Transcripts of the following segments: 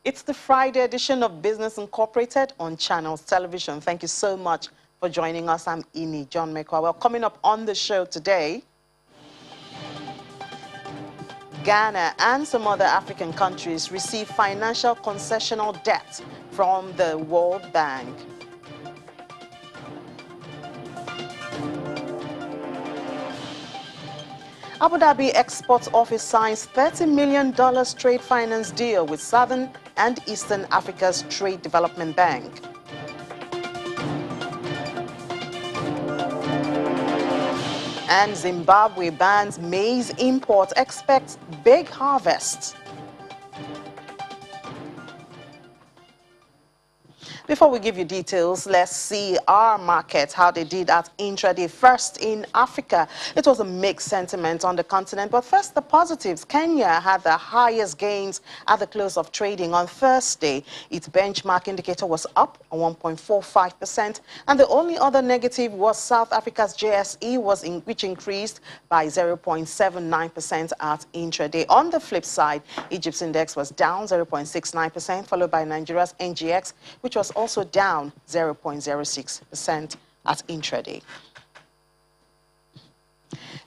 It's the Friday edition of Business Incorporated on Channels Television. Thank you so much for joining us. I'm Ini John Mekwa. Well, coming up on the show today, Ghana and some other African countries receive financial concessional debt from the World Bank. Abu Dhabi Export Office signs $30 million trade finance deal with Southern and Eastern Africa's Trade Development Bank. And Zimbabwe bans maize import, expects big harvests. Before we give you details, let's see our markets, how they did at intraday. First, in Africa, it was a mixed sentiment on the continent. But first, the positives. Kenya had the highest gains at the close of trading on Thursday. Its benchmark indicator was up 1.45%. And the only other negative was South Africa's JSE, which increased by 0.79% at intraday. On the flip side, Egypt's index was down 0.69%, followed by Nigeria's NGX, which was also down 0.06% at intraday.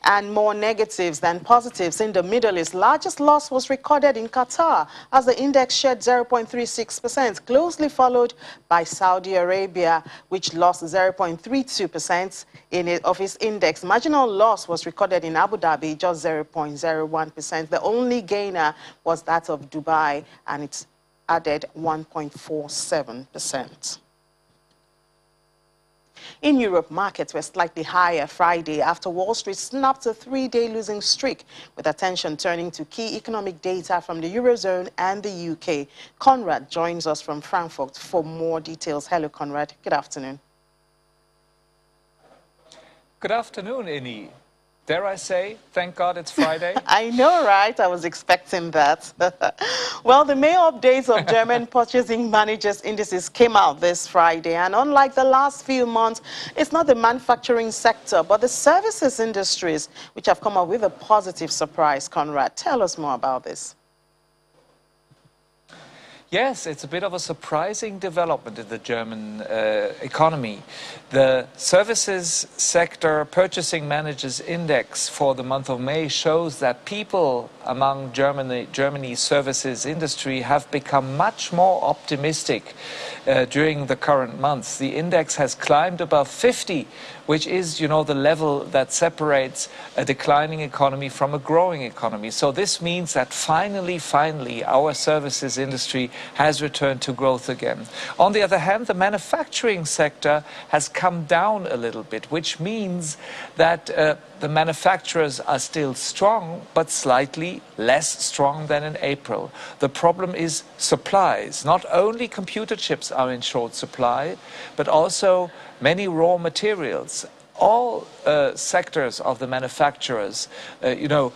And more negatives than positives in the Middle East. Largest loss was recorded in Qatar as the index shed 0.36%, closely followed by Saudi Arabia, which lost 0.32% of its index. Marginal loss was recorded in Abu Dhabi, just 0.01%. The only gainer was that of Dubai, and it's added 1.47%. In Europe, markets were slightly higher Friday after Wall Street snapped a three-day losing streak, with attention turning to key economic data from the Eurozone and the UK. Conrad joins us from Frankfurt for more details. Hello, Conrad. Good afternoon. Good afternoon, Ini. Dare I say, thank God it's Friday? I know, right? I was expecting that. Well, the May updates of German purchasing managers' indices came out this Friday. And unlike the last few months, it's not the manufacturing sector, but the services industries which have come up with a positive surprise. Conrad, tell us more about this. Yes, it's a bit of a surprising development in the German economy. The services sector purchasing managers index for the month of May shows that people among Germany's services industry have become much more optimistic during the current months. The index has climbed above 50, which is, the level that separates a declining economy from a growing economy. So this means that finally, our services industry has returned to growth again. On the other hand, the manufacturing sector has come down a little bit, which means that the manufacturers are still strong, but slightly less strong than in April. The problem is supplies. Not only computer chips are in short supply, but also many raw materials. All sectors of the manufacturers, the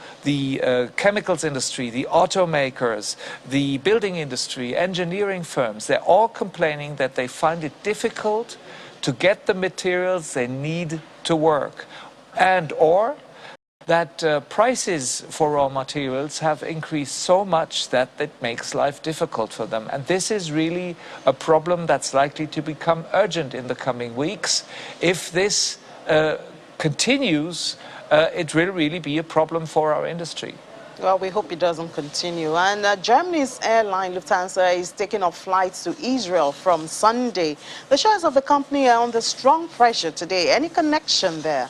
chemicals industry, the automakers, the building industry, engineering firms, they're all complaining that they find it difficult to get the materials they need to work, or that prices for raw materials have increased so much that it makes life difficult for them. And this is really a problem that's likely to become urgent in the coming weeks. If this continues, it will really be a problem for our industry. Well, we hope it doesn't continue. And Germany's airline Lufthansa is taking off flights to Israel from Sunday. The shares of the company are under strong pressure today. Any connection there?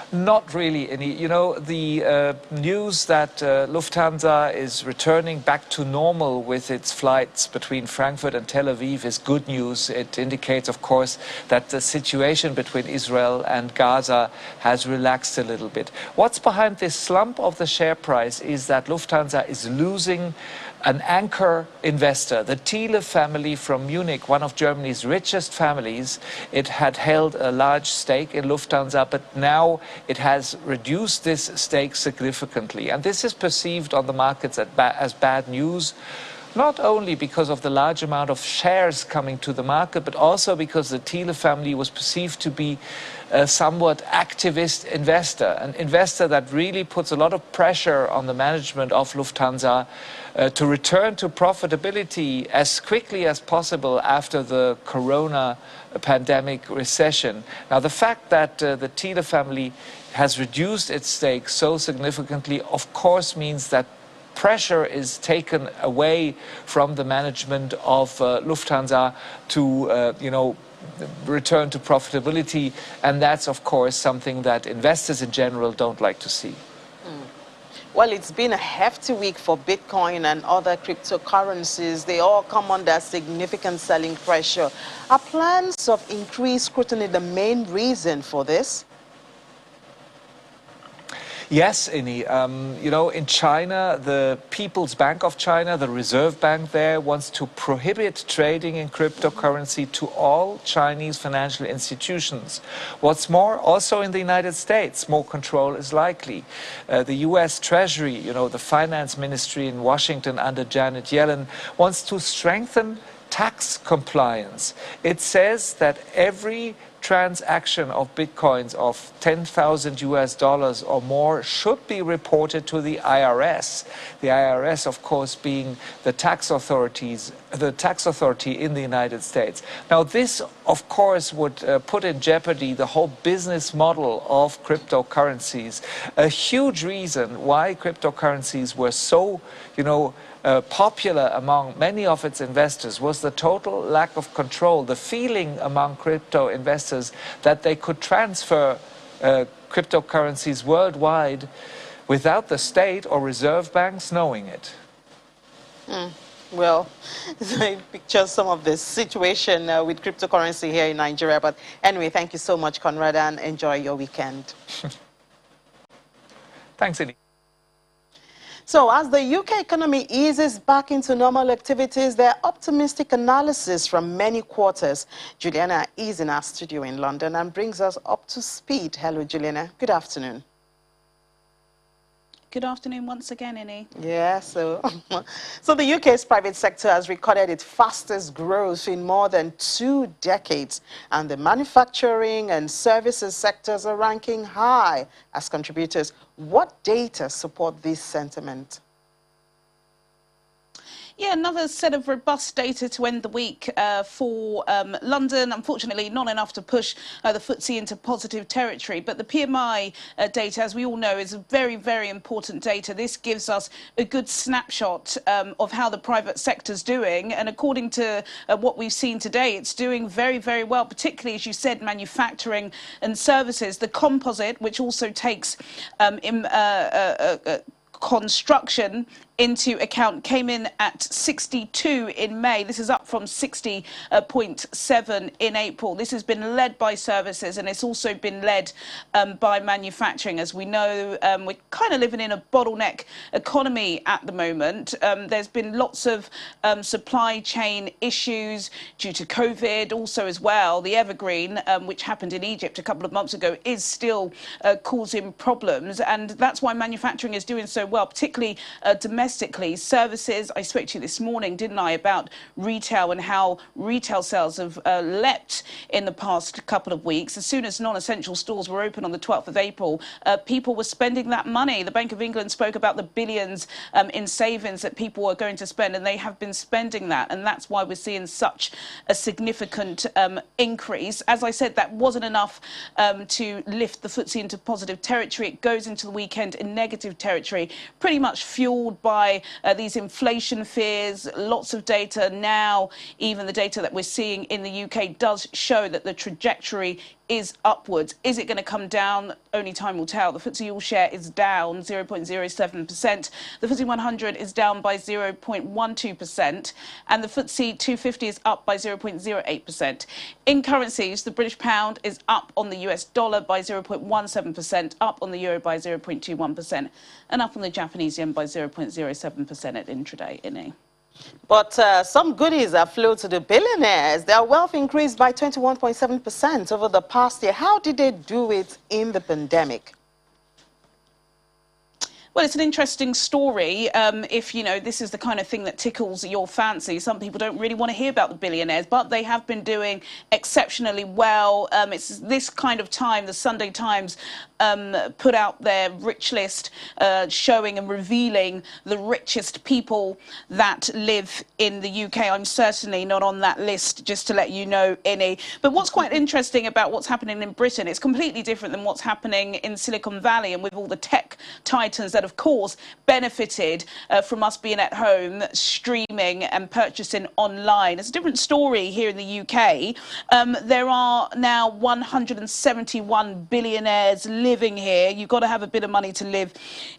Not really any. The news that Lufthansa is returning back to normal with its flights between Frankfurt and Tel Aviv is good news. It indicates, of course, that the situation between Israel and Gaza has relaxed a little bit. What's behind this slump of the share price is that Lufthansa is losing an anchor investor, the Thiele family from Munich, one of Germany's richest families. It had held a large stake in Lufthansa, but now it has reduced this stake significantly. And this is perceived on the markets as bad news. not only because of the large amount of shares coming to the market, but also because the Thiele family was perceived to be a somewhat activist investor, an investor that really puts a lot of pressure on the management of Lufthansa to return to profitability as quickly as possible after the corona pandemic recession. Now, the fact that the Thiele family has reduced its stake so significantly, of course, means that pressure is taken away from the management of Lufthansa to, return to profitability. And that's, of course, something that investors in general don't like to see. Well, it's been a hefty week for Bitcoin and other cryptocurrencies. They all come under significant selling pressure. Are plans of increased scrutiny the main reason for this? Yes, Inni. In China, the People's Bank of China, the Reserve Bank there, wants to prohibit trading in cryptocurrency to all Chinese financial institutions. What's more, also in the United States, more control is likely. The U.S. Treasury, the finance ministry in Washington under Janet Yellen, wants to strengthen tax compliance. It says that every transaction of bitcoins of $10,000 or more should be reported to the IRS. The IRS, of course, being the tax authority in the United States. Now, this, of course, would put in jeopardy the whole business model of cryptocurrencies. A huge reason why cryptocurrencies were so, popular among many of its investors was the total lack of control, the feeling among crypto investors that they could transfer cryptocurrencies worldwide without the state or reserve banks knowing it. Well, I picture some of the situation with cryptocurrency here in Nigeria. But anyway, thank you so much, Conrad, and enjoy your weekend. Thanks, Eddie. So as the UK economy eases back into normal activities, there are optimistic analysis from many quarters. Juliana is in our studio in London and brings us up to speed. Hello, Juliana. Good afternoon. Good afternoon once again, Inni. Yeah, so the UK's private sector has recorded its fastest growth in more than 2 decades, and the manufacturing and services sectors are ranking high as contributors. What data support this sentiment? Yeah, another set of robust data to end the week for London. Unfortunately, not enough to push the FTSE into positive territory. But the PMI data, as we all know, is a very, very important data. This gives us a good snapshot of how the private sector's doing. And according to what we've seen today, it's doing very, very well, particularly, as you said, manufacturing and services. The composite, which also takes construction into account, came in at 62 in May. This is up from 60.7 in April. This has been led by services, and it's also been led by manufacturing. As we know, we're kind of living in a bottleneck economy at the moment. There's been lots of supply chain issues due to COVID. Also, as well, the evergreen, which happened in Egypt a couple of months ago, is still causing problems, and that's why manufacturing is doing so well, particularly domestically. Services, I spoke to you this morning, didn't I, about retail and how retail sales have leapt in the past couple of weeks. As soon as non-essential stores were open on the 12th of April, people were spending that money. The Bank of England spoke about the billions in savings that people were going to spend, and they have been spending that, and that's why we're seeing such a significant increase. As I said, that wasn't enough to lift the FTSE into positive territory. It goes into the weekend in negative territory, pretty much fueled by these inflation fears. Lots of data now, even the data that we're seeing in the UK, does show that the trajectory is upwards. Is it going to come down? Only time will tell. The FTSE All Share is down 0.07%. The FTSE 100 is down by 0.12%. And the FTSE 250 is up by 0.08%. In currencies, the British pound is up on the US dollar by 0.17%, up on the euro by 0.21%, and up on the Japanese yen by 0.07% at intraday, Inni. But some goodies have flowed to the billionaires. Their wealth increased by 21.7% over the past year. How did they do it in the pandemic? Well, it's an interesting story. If, you know, this is the kind of thing that tickles your fancy. Some people don't really want to hear about the billionaires, but they have been doing exceptionally well. It's this kind of time, the Sunday Times put out their rich list showing and revealing the richest people that live in the UK. I'm certainly not on that list, just to let you know, Innie. But what's quite interesting about what's happening in Britain, it's completely different than what's happening in Silicon Valley and with all the tech titans that, of course, benefited from us being at home, streaming and purchasing online. It's a different story here in the UK. There are now 171 billionaires living here. You've got to have a bit of money to live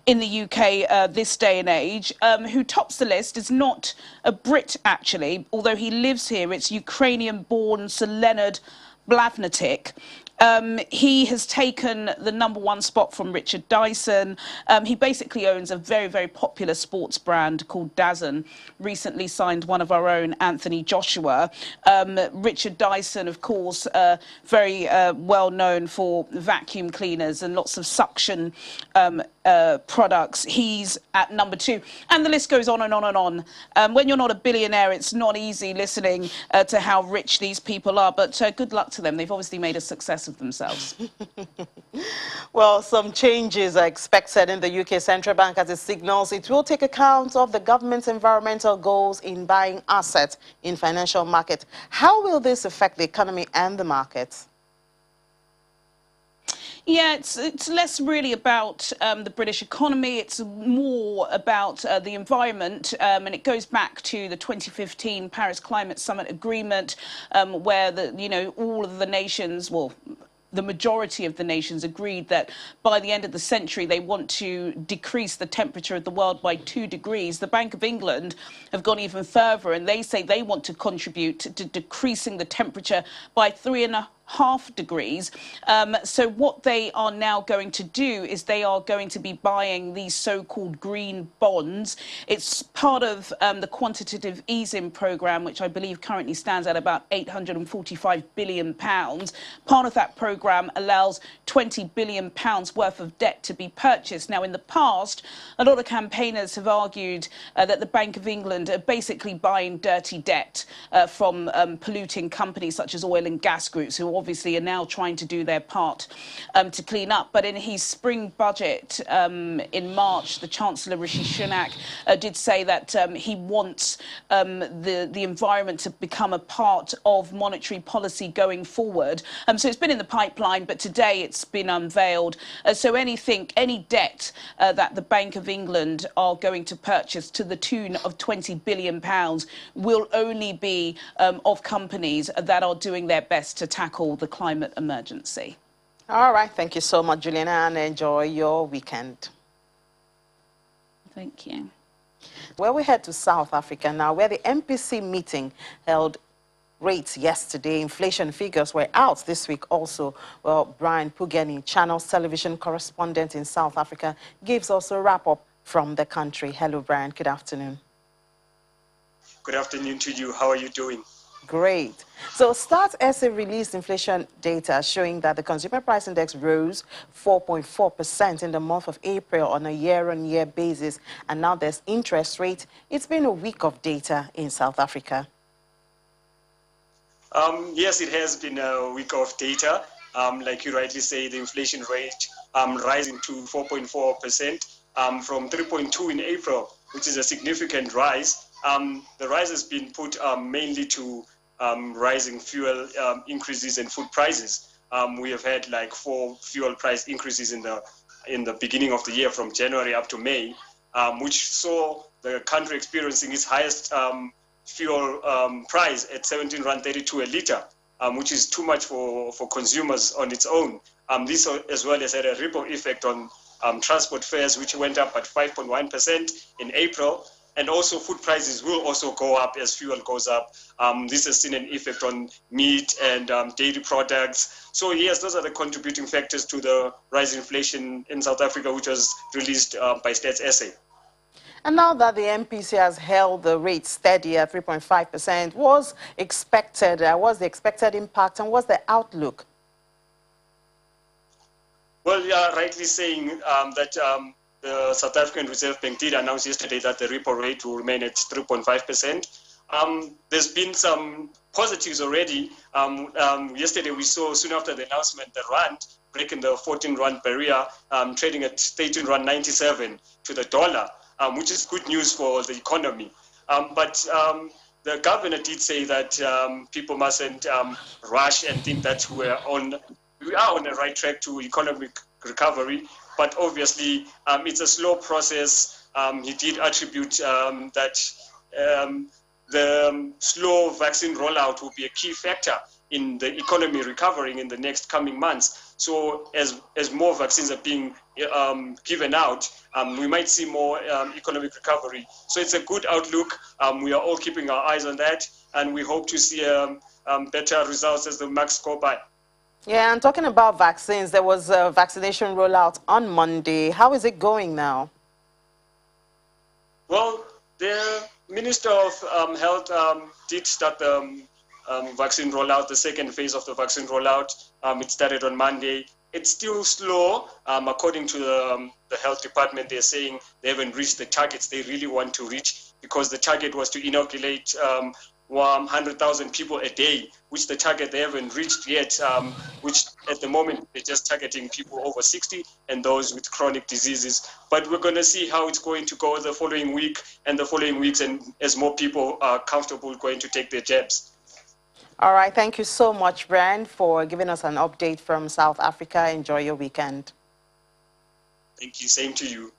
in the UK this day and age. Who tops the list is not a Brit, actually, although he lives here. It's Ukrainian-born Sir Leonard Blavnetic. He has taken the #1 spot from Richard Dyson. He basically owns a very, very popular sports brand called DAZN. Recently signed one of our own, Anthony Joshua. Richard Dyson, of course, very well known for vacuum cleaners and lots of suction products. He's at #2. And the list goes on and on and on. When you're not a billionaire, it's not easy listening to how rich these people are. But good luck to them. They've obviously made a success of themselves. Well, some changes are expected in the UK Central Bank as it signals it will take account of the government's environmental goals in buying assets in financial markets. How will this affect the economy and the markets? Yeah, it's less really about the British economy. It's more about the environment, and it goes back to the 2015 Paris Climate Summit Agreement, where all of the nations, well, the majority of the nations agreed that by the end of the century they want to decrease the temperature of the world by 2 degrees. The Bank of England have gone even further, and they say they want to contribute to decreasing the temperature by 3.5 degrees. So what they are now going to do is they are going to be buying these so-called green bonds. It's part of the quantitative easing programme, which I believe currently stands at about £845 billion. Part of that programme allows £20 billion worth of debt to be purchased. Now, in the past, a lot of campaigners have argued that the Bank of England are basically buying dirty debt from polluting companies such as oil and gas groups, who obviously are now trying to do their part to clean up. But in his spring budget in March, the Chancellor Rishi Sunak did say that he wants the environment to become a part of monetary policy going forward. So it's been in the pipeline, but today it's been unveiled. So any debt that the Bank of England are going to purchase to the tune of £20 billion will only be of companies that are doing their best to tackle the climate emergency. All right. Thank you so much, Juliana, and enjoy your weekend. Thank you. Well, we head to South Africa now, where the MPC meeting held rates yesterday. Inflation figures were out this week also. Well, Brian Pugeni, Channels television correspondent in South Africa, gives us a wrap-up from the country. Hello, Brian. Good afternoon. Good afternoon to you. How are you doing? Great. So Start SA released inflation data showing that the consumer price index rose 4.4% in the month of April on a year-on-year basis. And now there's interest rate. It's been a week of data in South Africa. Yes, it has been a week of data. Like you rightly say, the inflation rate rising to 4.4% from 3.2 in April, which is a significant rise. The rise has been put mainly to rising fuel increases in food prices. We have had like 4 fuel price increases in the beginning of the year from January up to May, which saw the country experiencing its highest fuel price at 17.32 Rand a litre, which is too much for consumers on its own. This as well has had a ripple effect on transport fares, which went up at 5.1% in April. And also food prices will also go up as fuel goes up. This has seen an effect on meat and dairy products. So yes, those are the contributing factors to the rise in inflation in South Africa, which was released by Stats SA. And now that the MPC has held the rate steady at 3.5%, what's the expected impact and what's the outlook? Well, you are rightly saying that the South African Reserve Bank did announce yesterday that the repo rate will remain at 3.5%. There's been some positives already. Yesterday we saw, soon after the announcement, the rand breaking the 14 rand barrier, trading at 13 rand 97 to the dollar, which is good news for the economy. But the governor did say that people mustn't rush and think that we are on the right track to economic recovery. But obviously, it's a slow process. He did attribute that the slow vaccine rollout will be a key factor in the economy recovering in the next coming months. So as more vaccines are being given out, we might see more economic recovery. So it's a good outlook. We are all keeping our eyes on that, and we hope to see better results as the months go by. Yeah, and talking about vaccines, there was a vaccination rollout on Monday. How is it going now? Well, the Minister of Health did start the vaccine rollout, the second phase of the vaccine rollout. It started on Monday. It's still slow. According to the health department, they're saying they haven't reached the targets they really want to reach, because the target was to inoculate 100,000 people a day, which the target they haven't reached yet, which at the moment they're just targeting people over 60 and those with chronic diseases. But we're going to see how it's going to go the following week and the following weeks, and as more people are comfortable going to take their jabs. All right, thank you so much, Brand, for giving us an update from South Africa. Enjoy your weekend. Thank you, same to you.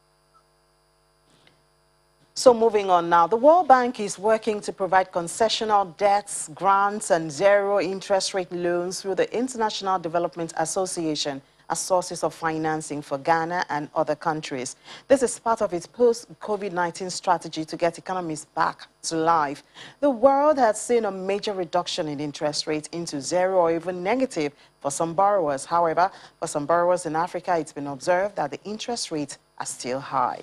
So moving on now, the World Bank is working to provide concessional debts, grants, and zero interest rate loans through the International Development Association as sources of financing for Ghana and other countries. This is part of its post-COVID-19 strategy to get economies back to life. The world has seen a major reduction in interest rates into zero or even negative for some borrowers. However, for some borrowers in Africa, it's been observed that the interest rates are still high.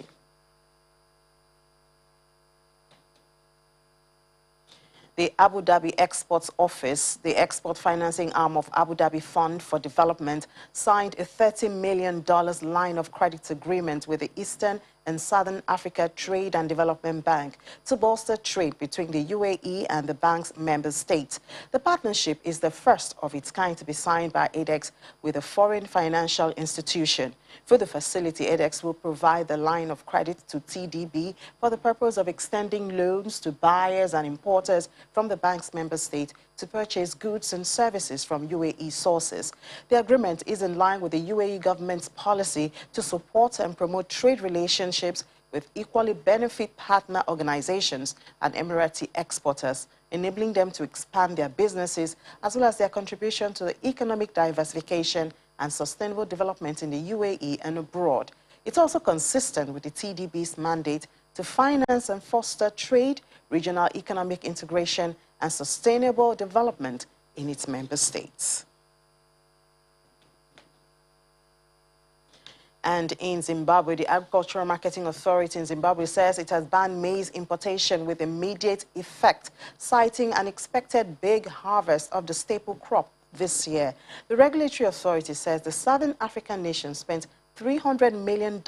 The Abu Dhabi Exports Office, the export financing arm of Abu Dhabi Fund for Development, signed a $30 million line of credit agreement with the Eastern and Southern Africa Trade and Development Bank to bolster trade between the UAE and the bank's member states. The partnership is the first of its kind to be signed by ADEX with a foreign financial institution. For the facility, ADEX will provide the line of credit to TDB for the purpose of extending loans to buyers and importers from the bank's member state to purchase goods and services from UAE sources. The agreement is in line with the UAE government's policy to support and promote trade relationships with equally benefit partner organizations and Emirati exporters, enabling them to expand their businesses as well as their contribution to the economic diversification and sustainable development in the UAE and abroad. It's also consistent with the TDB's mandate to finance and foster trade, regional economic integration, and sustainable development in its member states. And in Zimbabwe, the Agricultural Marketing Authority in Zimbabwe says it has banned maize importation with immediate effect, citing an expected big harvest of the staple crop this year. The regulatory authority says the Southern African nation spent $300 million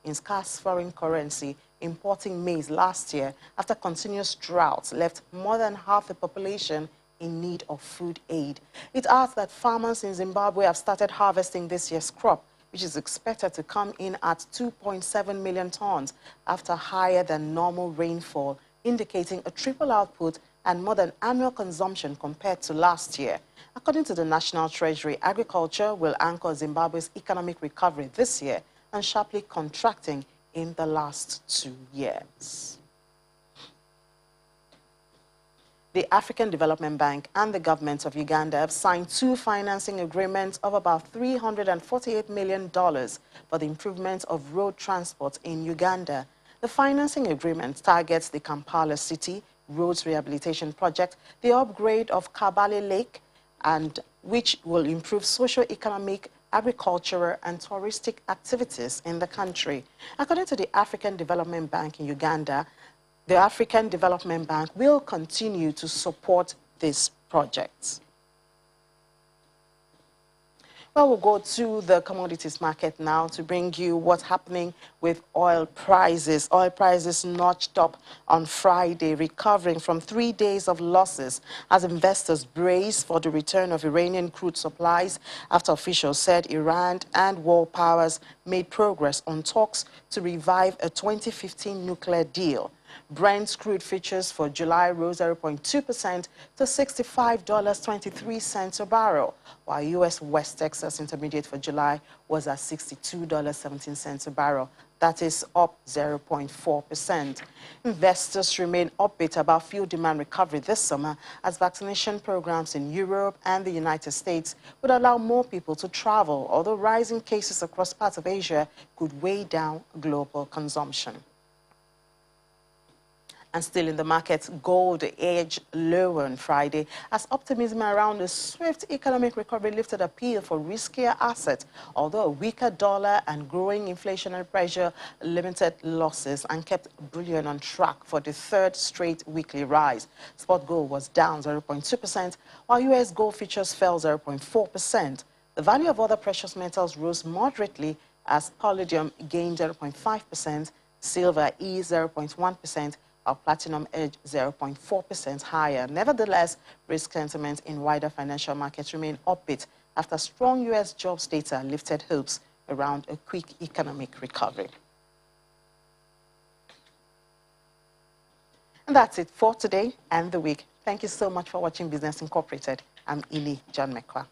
in scarce foreign currency importing maize last year after continuous droughts left more than half the population in need of food aid. It adds that farmers in Zimbabwe have started harvesting this year's crop, which is expected to come in at 2.7 million tons after higher than normal rainfall, indicating a triple output and more than annual consumption compared to last year. According to the National Treasury, agriculture will anchor Zimbabwe's economic recovery this year and sharply contracting in the last 2 years. The African Development Bank and the government of Uganda have signed 2 financing agreements of about $348 million for the improvement of road transport in Uganda. The financing agreement targets the Kampala City Roads Rehabilitation Project, the upgrade of Kabale Lake, and which will improve socio-economic, agricultural and touristic activities in the country. According to the African Development Bank in Uganda, the African Development Bank will continue to support these projects. Well, we'll go to the commodities market now to bring you what's happening with oil prices. Oil prices notched up on Friday, recovering from 3 days of losses as investors brace for the return of Iranian crude supplies after officials said Iran and world powers made progress on talks to revive a 2015 nuclear deal. Brent crude futures for July rose 0.2% to $65.23 a barrel, while U.S. West Texas Intermediate for July was at $62.17 a barrel. That is up 0.4%. Investors remain upbeat about fuel demand recovery this summer as vaccination programs in Europe and the United States would allow more people to travel, although rising cases across parts of Asia could weigh down global consumption. And still in the markets, gold edged lower on Friday as optimism around a swift economic recovery lifted appeal for riskier assets, although a weaker dollar and growing inflationary pressure limited losses and kept bullion on track for the third straight weekly rise. Spot gold was down 0.2%, while U.S. gold futures fell 0.4%. The value of other precious metals rose moderately as palladium gained 0.5%, silver eased 0.1%, while platinum edged 0.4% higher. Nevertheless, risk sentiment in wider financial markets remained upbeat after strong U.S. jobs data lifted hopes around a quick economic recovery. And that's it for today and the week. Thank you so much for watching Business Incorporated. I'm Ili John Mekwa.